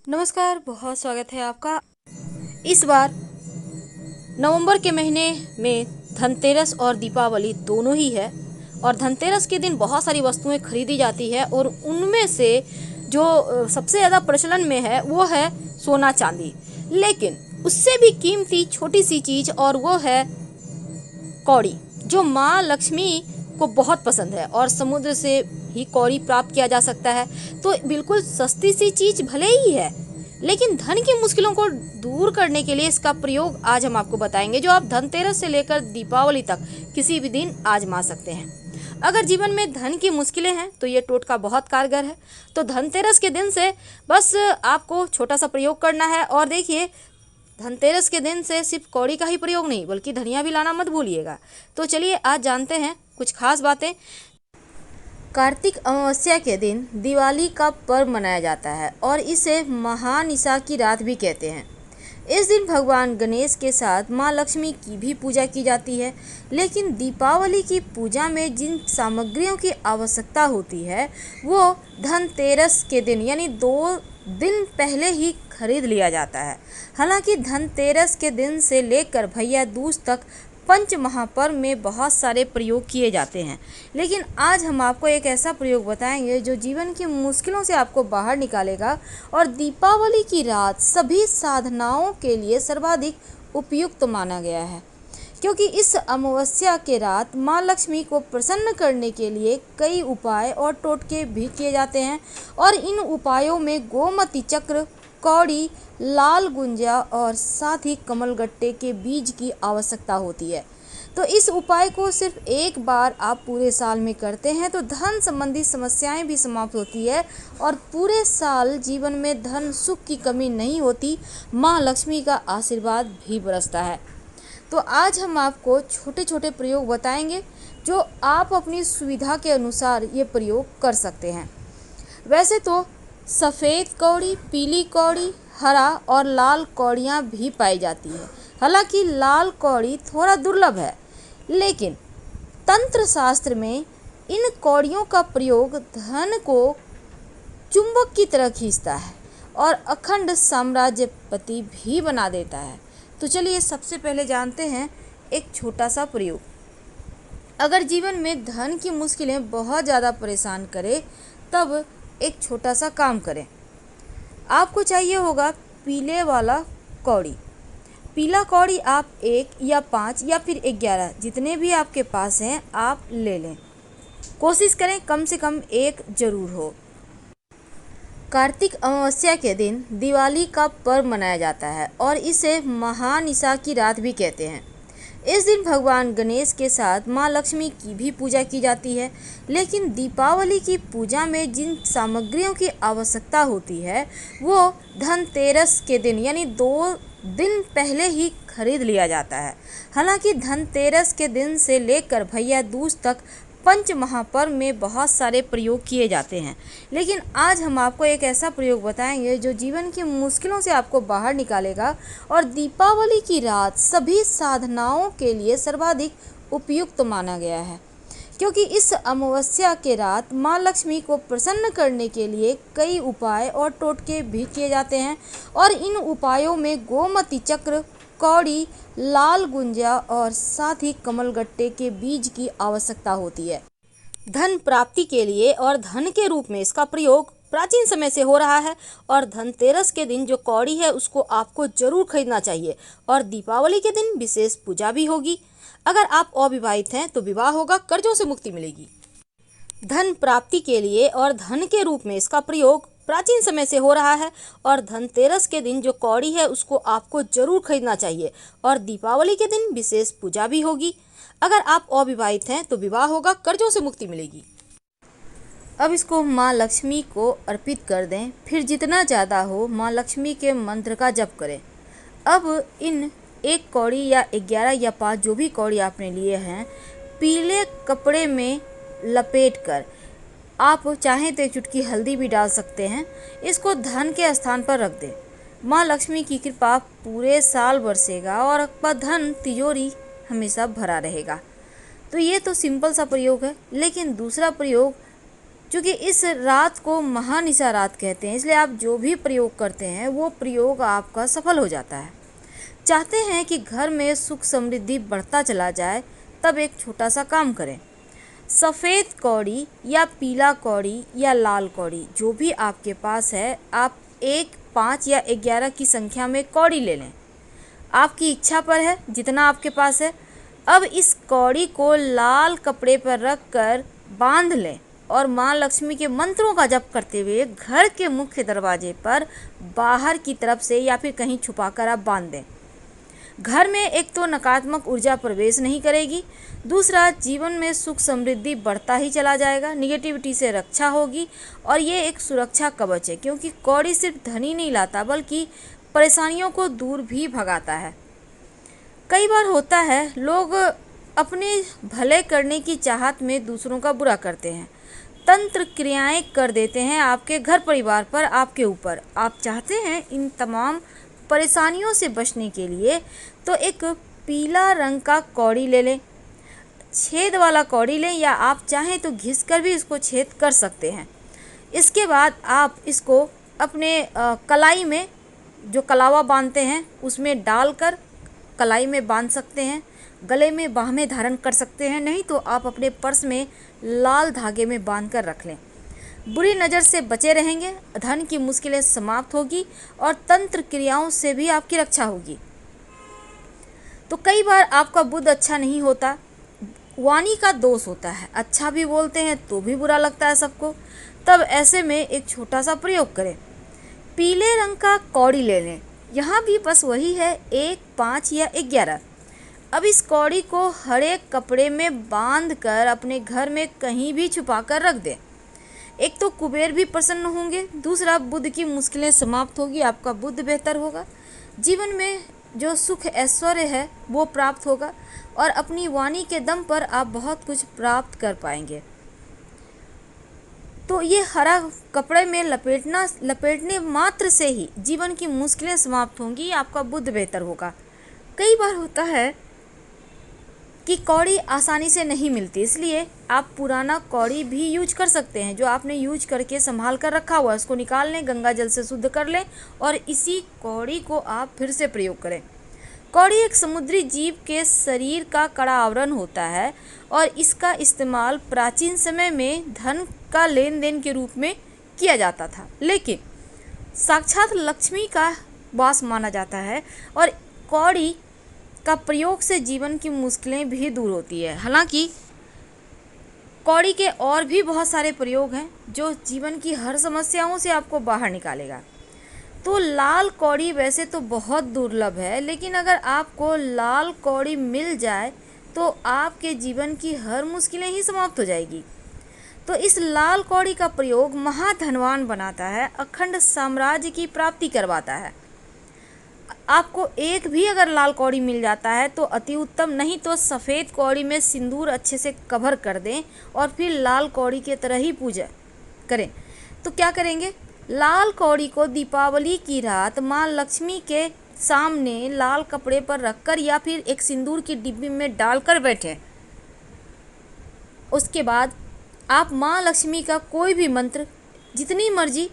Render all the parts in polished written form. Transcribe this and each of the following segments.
नमस्कार, बहुत स्वागत है आपका। इस बार नवंबर के महीने में धनतेरस और दीपावली दोनों ही है। और धनतेरस के दिन बहुत सारी वस्तुएं खरीदी जाती है और उनमें से जो सबसे ज़्यादा प्रचलन में है वो है सोना चांदी। लेकिन उससे भी कीमती छोटी सी चीज़ और वो है कौड़ी, जो माँ लक्ष्मी को बहुत पसंद है और समुद्र से ही कौड़ी प्राप्त किया जा सकता है। तो बिल्कुल सस्ती सी चीज़ भले ही है, लेकिन धन की मुश्किलों को दूर करने के लिए इसका प्रयोग आज हम आपको बताएंगे, जो आप धनतेरस से लेकर दीपावली तक किसी भी दिन आजमा सकते हैं। अगर जीवन में धन की मुश्किलें हैं तो ये टोटका बहुत कारगर है। तो धनतेरस के दिन से बस आपको छोटा सा प्रयोग करना है। और देखिए, धनतेरस के दिन से सिर्फ कौड़ी का ही प्रयोग नहीं बल्कि धनिया भी लाना मत भूलिएगा। तो चलिए आज जानते हैं कुछ खास बातें। कार्तिक अमावस्या के दिन दिवाली का पर्व मनाया जाता है और इसे महानिसा की रात भी कहते हैं। इस दिन भगवान गणेश के साथ माँ लक्ष्मी की भी पूजा की जाती है। लेकिन दीपावली की पूजा में जिन सामग्रियों की आवश्यकता होती है वो धनतेरस के दिन यानी 2 दिन पहले ही खरीद लिया जाता है। हालांकि धनतेरस के दिन से लेकर भैया दूज तक पंच महापर्व में बहुत सारे प्रयोग किए जाते हैं, लेकिन आज हम आपको एक ऐसा प्रयोग बताएंगे जो जीवन की मुश्किलों से आपको बाहर निकालेगा और दीपावली की रात सभी साधनाओं के लिए सर्वाधिक उपयुक्त माना गया है। क्योंकि इस अमावस्या के रात माँ लक्ष्मी को प्रसन्न करने के लिए कई उपाय और टोटके भी किए जाते हैं और इन उपायों में गोमती चक्र, कौड़ी, लाल गुंजा और साथ ही कमलगट्टे के बीज की आवश्यकता होती है। तो इस उपाय को सिर्फ एक बार आप पूरे साल में करते हैं तो धन संबंधी समस्याएं भी समाप्त होती है और पूरे साल जीवन में धन सुख की कमी नहीं होती, माँ लक्ष्मी का आशीर्वाद भी बरसता है। तो आज हम आपको छोटे छोटे प्रयोग बताएंगे जो आप अपनी सुविधा के अनुसार ये प्रयोग कर सकते हैं। वैसे तो सफ़ेद कौड़ी, पीली कौड़ी, हरा और लाल कौड़ियाँ भी पाई जाती है। हालांकि लाल कौड़ी थोड़ा दुर्लभ है, लेकिन तंत्र शास्त्र में इन कौड़ियों का प्रयोग धन को चुंबक की तरह खींचता है और अखंड साम्राज्यपति भी बना देता है। तो चलिए सबसे पहले जानते हैं एक छोटा सा प्रयोग। अगर जीवन में धन की मुश्किलें बहुत ज़्यादा परेशान करें तब एक छोटा सा काम करें। आपको चाहिए होगा पीले वाला कौड़ी। पीला कौड़ी आप 1 या 5 या फिर 11 जितने भी आपके पास हैं आप ले लें। कोशिश करें कम से कम एक जरूर हो। कार्तिक अमावस्या के दिन दिवाली का पर्व मनाया जाता है और इसे महानिसा की रात भी कहते हैं। इस दिन भगवान गणेश के साथ माँ लक्ष्मी की भी पूजा की जाती है। लेकिन दीपावली की पूजा में जिन सामग्रियों की आवश्यकता होती है वो धनतेरस के दिन यानी 2 दिन पहले ही खरीद लिया जाता है। हालांकि धनतेरस के दिन से लेकर भैया दूज तक पंच महापर्व में बहुत सारे प्रयोग किए जाते हैं, लेकिन आज हम आपको एक ऐसा प्रयोग बताएंगे जो जीवन की मुश्किलों से आपको बाहर निकालेगा और दीपावली की रात सभी साधनाओं के लिए सर्वाधिक उपयुक्त माना गया है। क्योंकि इस अमावस्या के रात माँ लक्ष्मी को प्रसन्न करने के लिए कई उपाय और टोटके भी किए जाते हैं और इन उपायों में गोमती चक्र, कौड़ी, लाल गुंजा और साथ ही कमलगट्टे के बीज की आवश्यकता होती है। धन प्राप्ति के लिए और धन के रूप में इसका प्रयोग प्राचीन समय से हो रहा है और धनतेरस के दिन जो कौड़ी है उसको आपको जरूर खरीदना चाहिए और दीपावली के दिन विशेष पूजा भी होगी। अगर आप अविवाहित हैं तो विवाह होगा, कर्जों से मुक्ति मिलेगी। धन प्राप्ति के लिए और धन के रूप में इसका प्रयोग प्राचीन समय से हो रहा है और धनतेरस के दिन जो कौड़ी है उसको आपको जरूर खरीदना चाहिए और दीपावली के दिन विशेष पूजा भी होगी। अगर आप अविवाहित हैं तो विवाह होगा, कर्जों से मुक्ति मिलेगी। अब इसको माँ लक्ष्मी को अर्पित कर दें, फिर जितना ज़्यादा हो माँ लक्ष्मी के मंत्र का जप करें। अब इन 1 कौड़ी या 11 या 5 जो भी कौड़ी आपने लिए हैं पीले कपड़े में लपेट कर, आप चाहें तो 1 चुटकी हल्दी भी डाल सकते हैं, इसको धन के स्थान पर रख दें। माँ लक्ष्मी की कृपा पूरे साल बरसेगा और आपका धन तिजोरी हमेशा भरा रहेगा। तो ये तो सिंपल सा प्रयोग है, लेकिन दूसरा प्रयोग क्योंकि इस रात को महानिशा रात कहते हैं, इसलिए आप जो भी प्रयोग करते हैं वो प्रयोग आपका सफल हो जाता है। चाहते हैं कि घर में सुख समृद्धि बढ़ता चला जाए, तब एक छोटा सा काम करें। सफ़ेद कौड़ी या पीला कौड़ी या लाल कौड़ी जो भी आपके पास है, आप 1, 5 या 11 की संख्या में कौड़ी ले लें। आपकी इच्छा पर है जितना आपके पास है। अब इस कौड़ी को लाल कपड़े पर रख कर बांध लें और माँ लक्ष्मी के मंत्रों का जप करते हुए घर के मुख्य दरवाजे पर बाहर की तरफ से या फिर कहीं छुपाकर आप बांध दें। घर में एक तो नकारात्मक ऊर्जा प्रवेश नहीं करेगी, दूसरा जीवन में सुख समृद्धि बढ़ता ही चला जाएगा, निगेटिविटी से रक्षा होगी और ये एक सुरक्षा कवच है, क्योंकि कौड़ी सिर्फ धन ही नहीं लाता बल्कि परेशानियों को दूर भी भगाता है। कई बार होता है लोग अपने भले करने की चाहत में दूसरों का बुरा करते हैं, तंत्र क्रियाएं कर देते हैं आपके घर परिवार पर, आपके ऊपर। आप चाहते हैं इन तमाम परेशानियों से बचने के लिए तो एक पीला रंग का कौड़ी ले लें, छेद वाला कौड़ी लें, या आप चाहें तो घिस कर भी इसको छेद कर सकते हैं। इसके बाद आप इसको अपने कलाई में, जो कलावा बांधते हैं उसमें डालकर कलाई में बांध सकते हैं, गले में बाह में धारण कर सकते हैं, नहीं तो आप अपने पर्स में लाल धागे में बांध कर रख लें। बुरी नज़र से बचे रहेंगे, धन की मुश्किलें समाप्त होगी और तंत्र क्रियाओं से भी आपकी रक्षा होगी। तो कई बार आपका बुद्ध अच्छा नहीं होता, वाणी का दोष होता है, अच्छा भी बोलते हैं तो भी बुरा लगता है सबको। तब ऐसे में एक छोटा सा प्रयोग करें। पीले रंग का कौड़ी ले लें, यहाँ भी बस वही है 1, 5 या 11। अब इस कौड़ी को हरे कपड़े में बांध कर अपने घर में कहीं भी छुपा कर रख दें। एक तो कुबेर भी प्रसन्न होंगे, दूसरा बुद्ध की मुश्किलें समाप्त होगी, आपका बुद्ध बेहतर होगा, जीवन में जो सुख ऐश्वर्य है वो प्राप्त होगा और अपनी वाणी के दम पर आप बहुत कुछ प्राप्त कर पाएंगे। तो ये हरा कपड़े में लपेटने मात्र से ही जीवन की मुश्किलें समाप्त होंगी, आपका बुद्ध बेहतर होगा। कई बार होता है कि कौड़ी आसानी से नहीं मिलती, इसलिए आप पुराना कौड़ी भी यूज कर सकते हैं, जो आपने यूज करके संभाल कर रखा हुआ है उसको निकाल लें, गंगा जल से शुद्ध कर लें और इसी कौड़ी को आप फिर से प्रयोग करें। कौड़ी एक समुद्री जीव के शरीर का कड़ा आवरण होता है और इसका इस्तेमाल प्राचीन समय में धन का लेन देन के रूप में किया जाता था, लेकिन साक्षात लक्ष्मी का वास माना जाता है और कौड़ी का प्रयोग से जीवन की मुश्किलें भी दूर होती है। हालांकि कौड़ी के और भी बहुत सारे प्रयोग हैं जो जीवन की हर समस्याओं से आपको बाहर निकालेगा। तो लाल कौड़ी वैसे तो बहुत दुर्लभ है, लेकिन अगर आपको लाल कौड़ी मिल जाए तो आपके जीवन की हर मुश्किलें ही समाप्त हो जाएगी। तो इस लाल कौड़ी का प्रयोग महाधनवान बनाता है, अखंड साम्राज्य की प्राप्ति करवाता है। आपको एक भी अगर लाल कौड़ी मिल जाता है तो अति उत्तम, नहीं तो सफ़ेद कौड़ी में सिंदूर अच्छे से कवर कर दें और फिर लाल कौड़ी के तरह ही पूजा करें। तो क्या करेंगे, लाल कौड़ी को दीपावली की रात माँ लक्ष्मी के सामने लाल कपड़े पर रखकर या फिर एक सिंदूर की डिब्बी में डालकर बैठें। उसके बाद आप माँ लक्ष्मी का कोई भी मंत्र जितनी मर्जी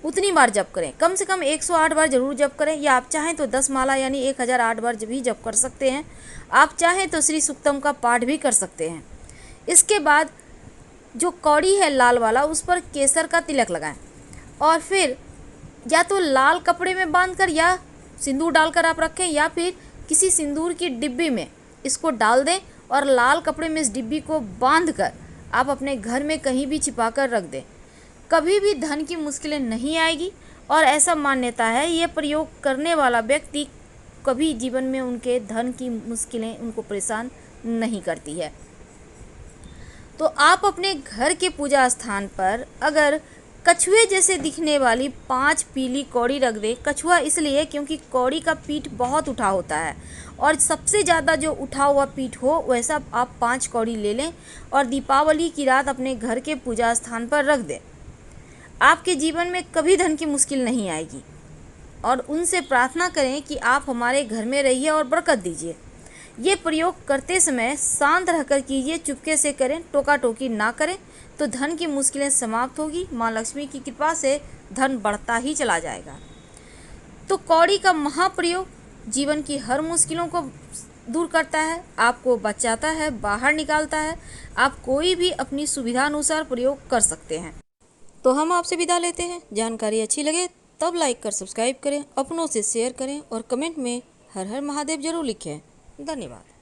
उतनी बार जप करें, कम से कम 108 बार जरूर जप करें, या आप चाहें तो 10 माला यानी 1008 बार भी जप कर सकते हैं। आप चाहें तो श्री सूक्तम का पाठ भी कर सकते हैं। इसके बाद जो कौड़ी है लाल वाला, उस पर केसर का तिलक लगाएं और फिर या तो लाल कपड़े में बांधकर या सिंदूर डालकर आप रखें, या फिर किसी सिंदूर की डिब्बी में इसको डाल दें और लाल कपड़े में इस डिब्बी को बांधकर आप अपने घर में कहीं भी छिपा कर रख दें। कभी भी धन की मुश्किलें नहीं आएगी और ऐसा मान्यता है ये प्रयोग करने वाला व्यक्ति कभी जीवन में उनके धन की मुश्किलें उनको परेशान नहीं करती है। तो आप अपने घर के पूजा स्थान पर अगर कछुए जैसे दिखने वाली 5 पीली कौड़ी रख दें। कछुआ इसलिए क्योंकि कौड़ी का पीठ बहुत उठा होता है और सबसे ज़्यादा जो उठा हुआ पीठ हो वैसा आप 5 कौड़ी ले लें और दीपावली की रात अपने घर के पूजा स्थान पर रख दें। आपके जीवन में कभी धन की मुश्किल नहीं आएगी और उनसे प्रार्थना करें कि आप हमारे घर में रहिए और बरकत दीजिए। ये प्रयोग करते समय शांत रहकर कीजिए, चुपके से करें, टोका टोकी ना करें तो धन की मुश्किलें समाप्त होगी। माँ लक्ष्मी की कृपा से धन बढ़ता ही चला जाएगा। तो कौड़ी का महाप्रयोग जीवन की हर मुश्किलों को दूर करता है, आपको बचाता है, बाहर निकालता है। आप कोई भी अपनी सुविधा अनुसार प्रयोग कर सकते हैं। तो हम आपसे विदा लेते हैं। जानकारी अच्छी लगे तब लाइक कर सब्सक्राइब करें, अपनों से शेयर करें और कमेंट में हर हर महादेव जरूर लिखें। धन्यवाद।